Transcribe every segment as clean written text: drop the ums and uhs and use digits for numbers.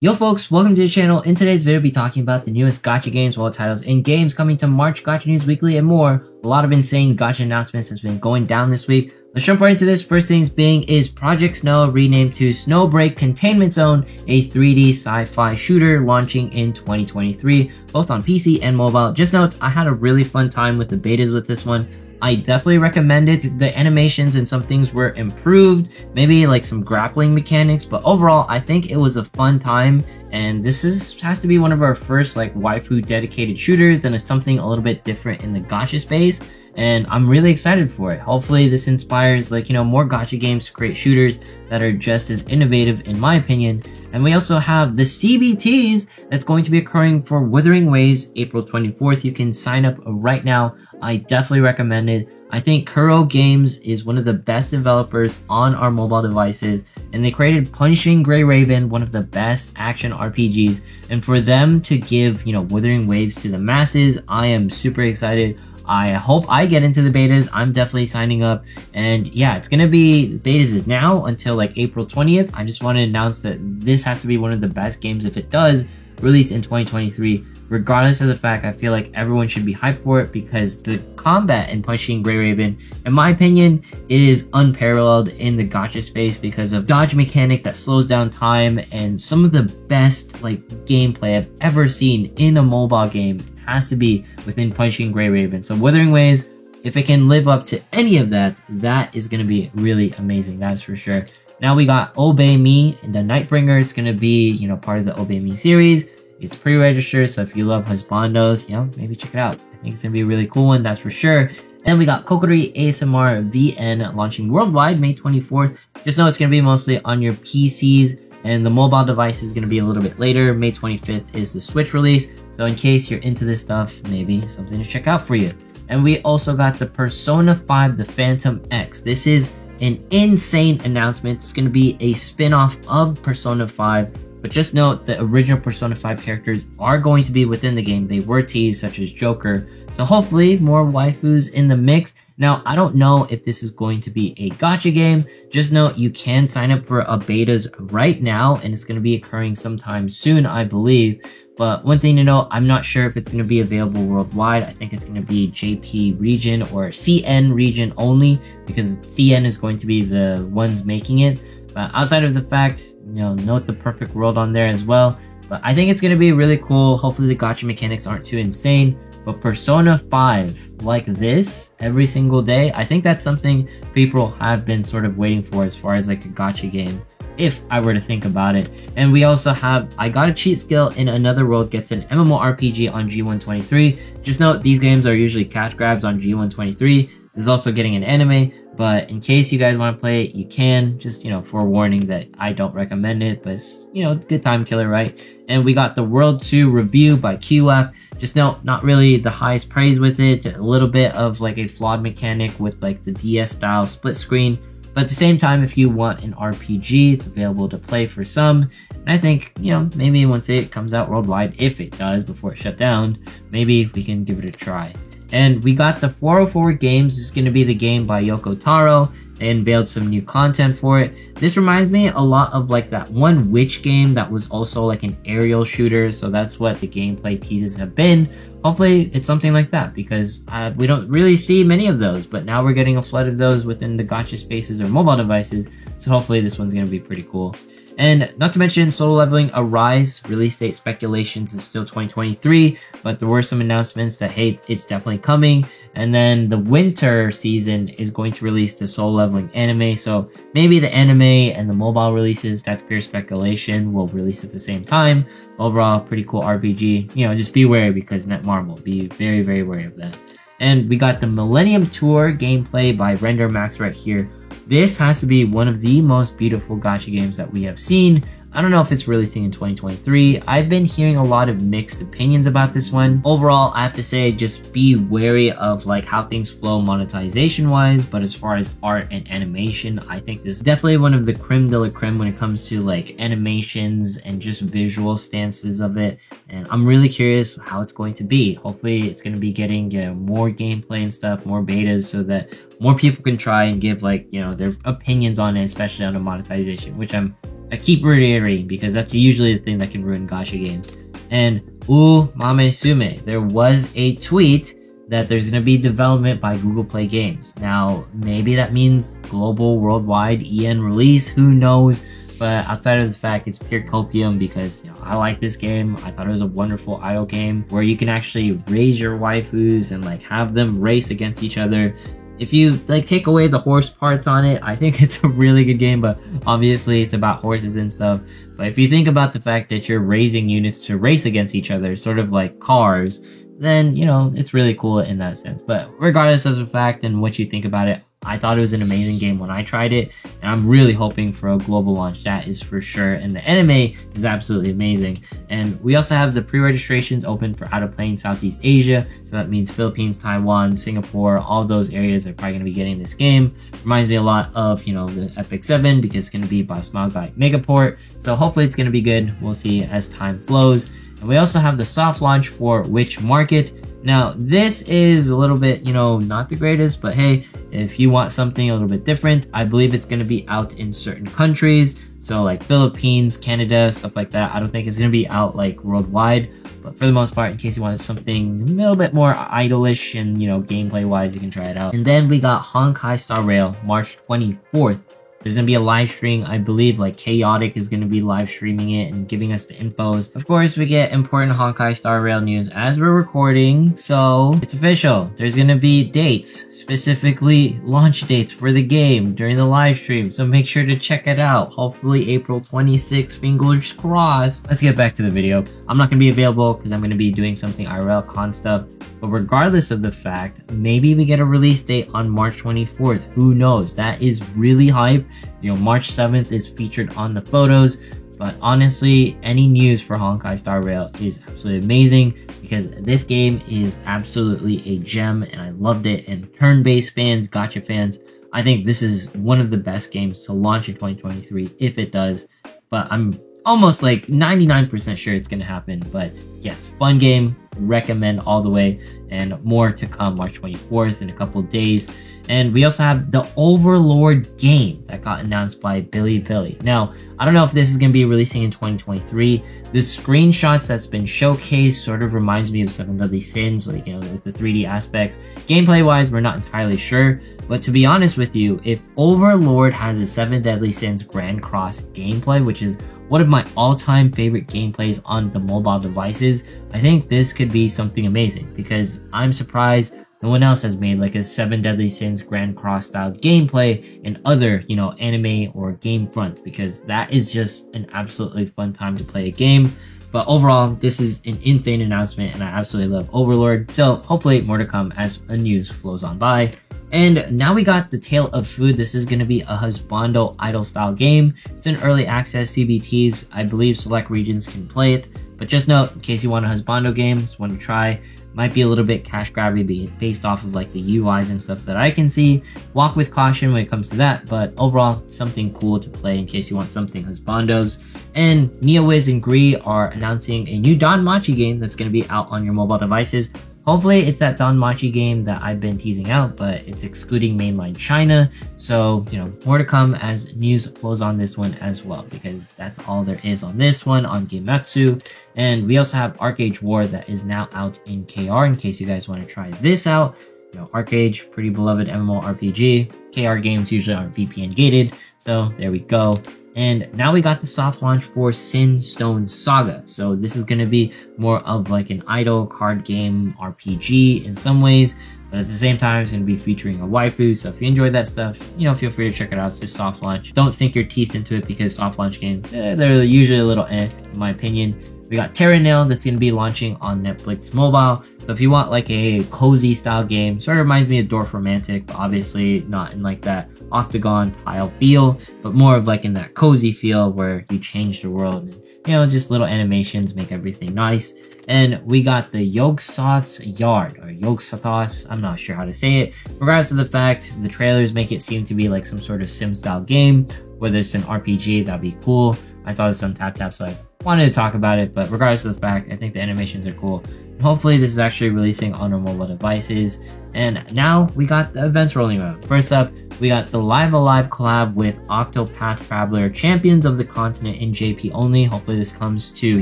Yo folks, welcome to the channel. In today's video, we'll be talking about the newest gacha games, world titles, and games coming to March, Gacha News Weekly, and more. A lot of insane gacha announcements has been going down this week. Let's jump right into this. First things being is Project Snow renamed to Snowbreak Containment Zone, a 3D sci-fi shooter launching in 2023, both on PC and mobile. Just note, I had a really fun time with the betas with this one. I definitely recommend it. The animations and some things were improved, maybe like some grappling mechanics, but overall I think it was a fun time, and this has to be one of our first like waifu dedicated shooters, and it's something a little bit different in the gacha space, and I'm really excited for it. Hopefully this inspires more gacha games to create shooters that are just as innovative in my opinion. And we also have the CBTs that's going to be occurring for Wuthering Waves April 24th. You can sign up right now. I definitely recommend it. I think Kuro Games is one of the best developers on our mobile devices, and they created Punishing Gray Raven, one of the best action RPGs. And for them to give, Wuthering Waves to the masses, I am super excited. I hope I get into the betas. I'm definitely signing up. And yeah, it's going to be, betas is now until like April 20th. I just want to announce that this has to be one of the best games if it does release in 2023. Regardless of the fact, I feel like everyone should be hyped for it because the combat in Punishing Gray Raven, in my opinion, it is unparalleled in the gacha space because of dodge mechanic that slows down time and some of the best gameplay I've ever seen in a mobile game has to be within Punishing Gray Raven. So Wuthering Waves, if it can live up to any of that, that is going to be really amazing, that's for sure. Now we got Obey Me and the Nightbringer. It's going to be, part of the Obey Me series. It's pre-registered, so if you love husbandos, maybe check it out. I think it's going to be a really cool one, that's for sure. And we got Kokori ASMR VN launching worldwide May 24th. Just know it's going to be mostly on your PCs, and the mobile device is going to be a little bit later. May 25th is the Switch release. So in case you're into this stuff, maybe something to check out for you. And we also got the Persona 5 The Phantom X. This is an insane announcement. It's going to be a spin-off of Persona 5. But just note the original Persona 5 characters are going to be within the game. They were teased, such as Joker. So hopefully more waifus in the mix. Now, I don't know if this is going to be a gacha game. Just note you can sign up for a betas right now, and it's going to be occurring sometime soon, I believe. But one thing to note, I'm not sure if it's going to be available worldwide. I think it's going to be JP region or CN region only, because CN is going to be the ones making it. But outside of the fact, note the Perfect World on there as well. But I think it's going to be really cool. Hopefully the gacha mechanics aren't too insane. But Persona 5 like this every single day, I think that's something people have been sort of waiting for as far as like a gacha game, if I were to think about it. And we also have I Got a Cheat Skill in Another World gets an MMORPG on G123. Just note these games are usually cash grabs on G123. There's also getting an anime, but in case you guys want to play it, you can. Just, forewarning that I don't recommend it, but it's, good time killer, right? And we got the World 2 review by QWAP. Just note, not really the highest praise with it. A little bit of like a flawed mechanic with like the DS style split screen. But at the same time, if you want an RPG, it's available to play for some. And I think, maybe once it comes out worldwide, if it does before it shut down, maybe we can give it a try. And we got the 404 Games. This is going to be the game by Yoko Taro. They unveiled some new content for it. This reminds me a lot of like that one Witch game that was also like an aerial shooter. So that's what the gameplay teases have been. Hopefully it's something like that, because we don't really see many of those. But now we're getting a flood of those within the gacha spaces or mobile devices. So hopefully this one's going to be pretty cool. And not to mention Solo Leveling Arise, release date speculations is still 2023, but there were some announcements that, hey, it's definitely coming. And then the winter season is going to release the Solo Leveling anime, so maybe the anime and the mobile releases, that's pure speculation, will release at the same time. Overall, pretty cool RPG. Just be wary because Netmarble, be very, very wary of that. And we got the Millennium Tour gameplay by Render Max right here. This has to be one of the most beautiful gacha games that we have seen. I don't know if it's releasing in 2023. I've been hearing a lot of mixed opinions about this one. Overall, I have to say, just be wary of like how things flow monetization wise. But as far as art and animation, I think this is definitely one of the creme de la creme when it comes to like animations and just visual stances of it. And I'm really curious how it's going to be. Hopefully it's going to be getting more gameplay and stuff, more betas, so that more people can try and give their opinions on it, especially on the monetization, which I'm I keep reiterating because that's usually the thing that can ruin gacha games. And Mamesume, there was a tweet that there's going to be development by Google Play Games. Now, maybe that means global, worldwide EN release, who knows? But outside of the fact, it's pure copium because I like this game. I thought it was a wonderful idle game where you can actually raise your waifus and like have them race against each other. If you like take away the horse parts on it, I think it's a really good game, but obviously it's about horses and stuff. But if you think about the fact that you're raising units to race against each other, sort of like cars, then, it's really cool in that sense. But regardless of the fact and what you think about it, I thought it was an amazing game when I tried it, and I'm really hoping for a global launch, that is for sure. And the anime is absolutely amazing. And we also have the pre-registrations open for Out of Play in Southeast Asia, so that means Philippines, Taiwan, Singapore, all those areas are probably going to be getting this game. Reminds me a lot of, the Epic 7 because it's going to be by Smile Guy Megaport, so hopefully it's going to be good. We'll see as time flows. And we also have the soft launch for Which Market. Now, this is a little bit, not the greatest, but hey, if you want something a little bit different, I believe it's going to be out in certain countries. So like Philippines, Canada, stuff like that. I don't think it's going to be out like worldwide, but for the most part, in case you wanted something a little bit more idolish and, gameplay wise, you can try it out. And then we got Honkai Star Rail, March 24th. There's going to be a live stream. I believe like Chaotic is going to be live streaming it and giving us the infos. Of course, we get important Honkai Star Rail news as we're recording. So it's official. There's going to be dates, specifically launch dates for the game during the live stream. So make sure to check it out. Hopefully April 26th, fingers crossed. Let's get back to the video. I'm not going to be available because I'm going to be doing something IRL con stuff. But regardless of the fact, maybe we get a release date on March 24th. Who knows? That is really hype. March 7th is featured on the photos. But honestly, any news for Honkai Star Rail is absolutely amazing because this game is absolutely a gem and I loved it. And turn-based fans, gacha fans, I think this is one of the best games to launch in 2023 if it does. But I'm almost like 99% sure it's going to happen. But yes, fun game. Recommend all the way, and more to come March 24th in a couple of days. And we also have the Overlord game that got announced by Bilibili. Now, I don't know if this is going to be releasing in 2023. The screenshots that's been showcased sort of reminds me of Seven Deadly Sins, like, with the 3D aspects. Gameplay wise, we're not entirely sure, but to be honest with you, if Overlord has a Seven Deadly Sins Grand Cross gameplay, which is one of my all-time favorite gameplays on the mobile devices, I think this could be something amazing because I'm surprised no one else has made like a Seven Deadly Sins Grand Cross style gameplay in other, anime or game front, because that is just an absolutely fun time to play a game. But overall, this is an insane announcement and I absolutely love Overlord. So hopefully more to come as news flows on by. And now we got the Tale of Food. This is going to be a Husbando idle style game. It's in early access CBTs. I believe select regions can play it. But just note, in case you want a Husbando game, just want to try, might be a little bit cash grabby based off of like the UIs and stuff that I can see. Walk with caution when it comes to that, but overall, something cool to play in case you want something Husbandos. And NeoWiz and Gree are announcing a new Danmachi game that's going to be out on your mobile devices. Hopefully it's that Danmachi game that I've been teasing out, but it's excluding mainline China. So, more to come as news flows on this one as well, because that's all there is on this one on Gematsu. And we also have ArcAge War that is now out in KR in case you guys want to try this out. ArcAge, pretty beloved MMORPG. KR games usually aren't VPN gated, so there we go. And now we got the soft launch for Sin Stone Saga. So this is going to be more of like an idle card game RPG in some ways, but at the same time, it's going to be featuring a waifu. So if you enjoyed that stuff, feel free to check it out. It's just soft launch. Don't sink your teeth into it because soft launch games, they're usually a little in my opinion. We got Terra Nil that's going to be launching on Netflix Mobile. So if you want like a cozy style game, sort of reminds me of Dwarf Romantic, but obviously not in like that octagon tile feel, but more of like in that cozy feel where you change the world and, just little animations make everything nice. And we got the Yogg-Sothoth Yard, or Yogg-Sothoth, I'm not sure how to say it. Regardless of the fact, the trailers make it seem to be like some sort of sim style game, whether it's an RPG, that'd be cool. I saw this on TapTap, so I wanted to talk about it, but regardless of the fact, I think the animations are cool. And hopefully this is actually releasing on our mobile devices. And now we got the events rolling around. First up, we got the Live Alive collab with Octopath Traveler, Champions of the Continent in JP only. Hopefully this comes to,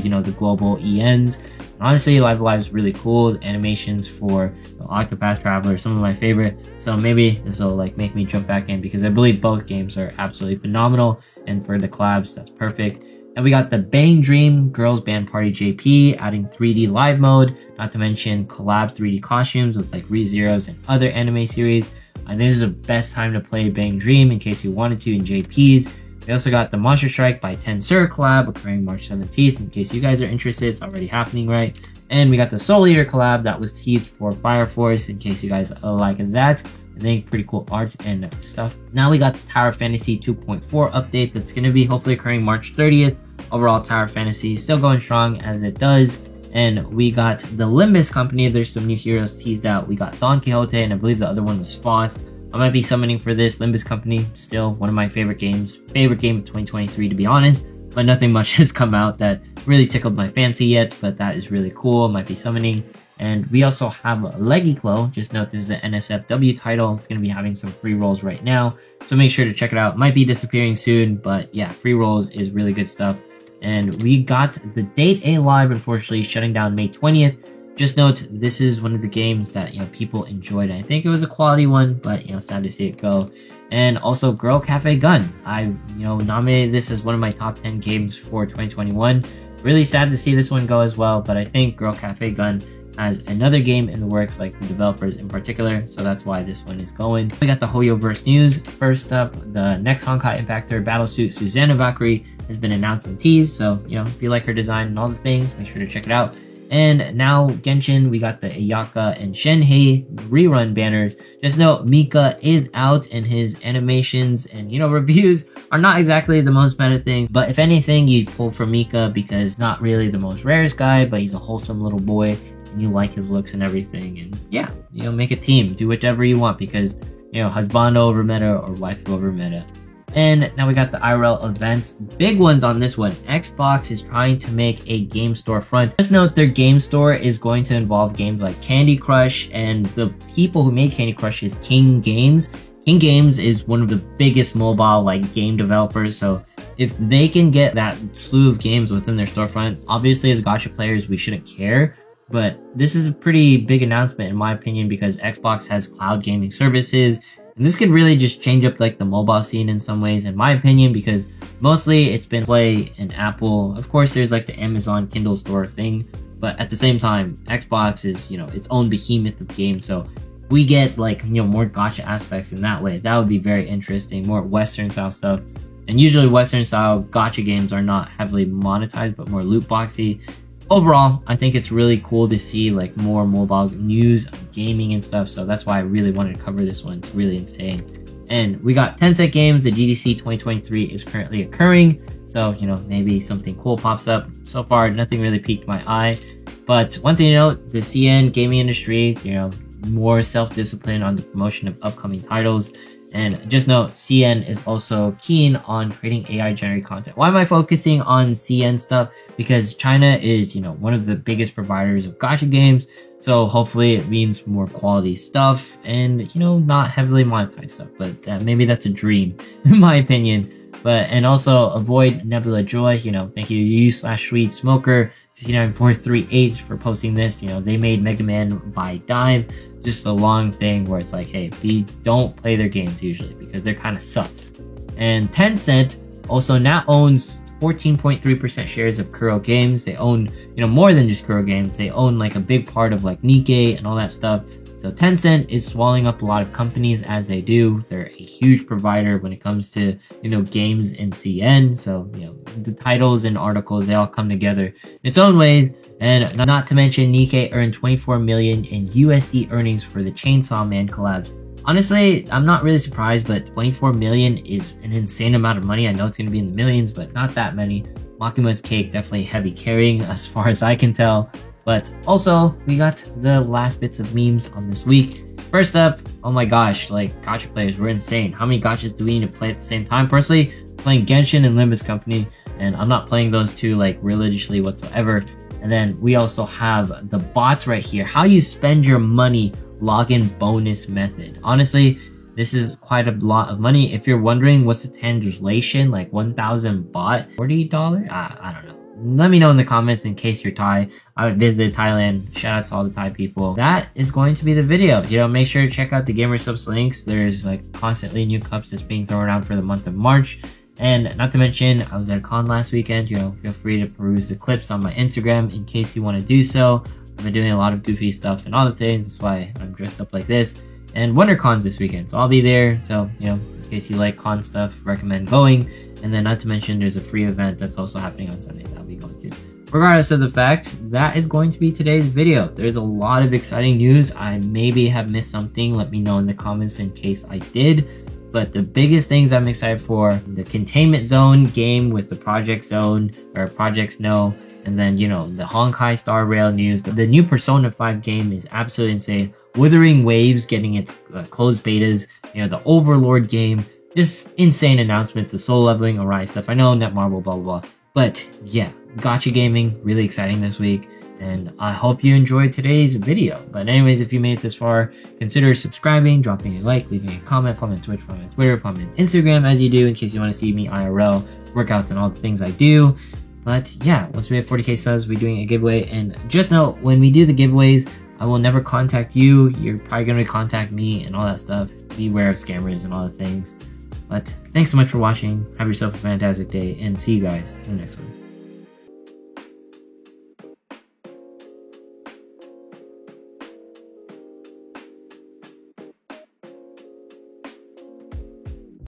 the global ENs. And honestly, Live Alive is really cool. The animations for Octopath Traveler, some of my favorite. So maybe this will make me jump back in because I believe both games are absolutely phenomenal. And for the collabs, that's perfect. And we got the Bang Dream Girls Band Party JP adding 3D live mode, not to mention collab 3D costumes with ReZero's and other anime series. I think this is the best time to play Bang Dream in case you wanted to in JPs. We also got the Monster Strike by Tensur collab occurring March 17th. In case you guys are interested, it's already happening, right? And we got the Soul Eater collab that was teased for Fire Force in case you guys like that. I think pretty cool art and stuff. Now we got the Tower Fantasy 2.4 update that's going to be hopefully occurring March 30th. Overall, Tower Fantasy still going strong as it does. And we got the Limbus Company. There's some new heroes teased out. We got Don Quixote, and I believe the other one was Foss. I might be summoning for this. Limbus Company, still one of my favorite games. Favorite game of 2023, to be honest. But nothing much has come out that really tickled my fancy yet. But that is really cool. Might be summoning. And we also have Legiclo. Just note this is an NSFW title. It's going to be having some free rolls right now. So make sure to check it out. Might be disappearing soon. But yeah, free rolls is really good stuff. And we got the Date A Live, unfortunately, shutting down May 20th. Just note, this is one of the games that, people enjoyed. I think it was a quality one, but, sad to see it go. And also Girl Cafe Gun. I, nominated this as one of my top 10 games for 2021. Really sad to see this one go as well, but I think Girl Cafe Gun has another game in the works, like the developers in particular, so that's why this one is going. We got the Hoyoverse news. First up, the next Honkai Impact 3 battlesuit, Susanna Valkyrie, has been announced and teased, so, if you like her design and all the things, make sure to check it out. And now, Genshin, we got the Ayaka and Shenhei rerun banners. Just note, Mika is out, and his animations and, reviews are not exactly the most meta thing. But if anything, you pull for Mika because not really the most rarest guy, but he's a wholesome little boy, and you like his looks and everything. And yeah, make a team. Do whatever you want because, husbando over meta or waifu over meta. And now we got the IRL events. Big ones on this one. Xbox is trying to make a game store front. Just note their game store is going to involve games like Candy Crush, and the people who made Candy Crush is King Games. King Games is one of the biggest mobile game developers, so if they can get that slew of games within their storefront, obviously as gacha players we shouldn't care. But this is a pretty big announcement in my opinion because Xbox has cloud gaming services. And this could really just change up the mobile scene in some ways, in my opinion, because mostly it's been Play and Apple. Of course, there's the Amazon Kindle store thing, but at the same time, Xbox is, its own behemoth of games. So we get more gacha aspects in that way. That would be very interesting, more Western style stuff. And usually Western style gacha games are not heavily monetized, but more loot boxy. Overall, I think it's really cool to see more mobile news, gaming and stuff. So that's why I really wanted to cover this one. It's really insane. And we got Tencent Games. The GDC 2023 is currently occurring. So, maybe something cool pops up. So far, nothing really piqued my eye. But one thing to note, the CN gaming industry, more self-discipline on the promotion of upcoming titles. And just note, CN is also keen on creating AI-generated content. Why am I focusing on CN stuff? Because China is, one of the biggest providers of gacha games. So hopefully it means more quality stuff and, not heavily monetized stuff. But maybe that's a dream, in my opinion. And also avoid Nebula Joy. Thank you U/Sweet Smoker 69438 for posting this. They made Mega Man by Dime. Just a long thing where it's hey, we don't play their games usually because they're kind of sus. And Tencent also now owns 14.3% shares of Kuro Games. They own, more than just Kuro Games. They own a big part of Nikkei and all that stuff. So Tencent is swallowing up a lot of companies as they do. They're a huge provider when it comes to, games in CN. So, the titles and articles, they all come together in its own ways. And not to mention, Nikkei earned 24 million in USD earnings for the Chainsaw Man collabs. Honestly, I'm not really surprised, but 24 million is an insane amount of money. I know it's going to be in the millions, but not that many. Makima's Cake definitely heavy carrying as far as I can tell. But also, we got the last bits of memes on this week. First up, oh my gosh, gacha players, we're insane. How many gachas do we need to play at the same time? Personally, playing Genshin and Limbus Company, and I'm not playing those two like religiously whatsoever. And then we also have the bots right here. How you spend your money login bonus method. Honestly, this is quite a lot of money. If you're wondering what's the translation, like 1,000 baht, $40? I don't know. Let me know in the comments in case you're Thai. I would visit Thailand. Shout out to all the Thai people. That is going to be the video. You know, make sure to check out the GamerSupps links. There's like constantly new cups that's being thrown around for the month of March. And not to mention, I was at a con last weekend. You know, feel free to peruse the clips on my Instagram in case you want to do so. I've been doing a lot of goofy stuff and other things. That's why I'm dressed up like this. And WonderCon's this weekend, so I'll be there. So, you know, in case you like con stuff, recommend going. And then not to mention, there's a free event that's also happening on Sunday that I'll be going to. Regardless of the fact, that is going to be today's video. There's a lot of exciting news. I maybe have missed something. Let me know in the comments in case I did. But the biggest things I'm excited for, the Containment Zone game with the Project Zone, or Project Snow, and then, you know, the Honkai Star Rail news. The new Persona 5 game is absolutely insane. Wuthering Waves getting its closed betas, you know, the Overlord game, just insane announcement, the soul leveling, Arise stuff. I know Netmarble, blah, blah, blah. But yeah, Gacha Gaming, really exciting this week. And I hope you enjoyed today's video. But anyways, if you made it this far, consider subscribing, dropping a like, leaving a comment, follow me on Twitch, follow me on Twitter, follow me on Instagram as you do in case you want to see me IRL, workouts and all the things I do. But yeah, once we have 40k subs, we're doing a giveaway. And just know, when we do the giveaways, I will never contact you. You're probably going to contact me and all that stuff. Beware of scammers and all the things. But thanks so much for watching. Have yourself a fantastic day and see you guys in the next one.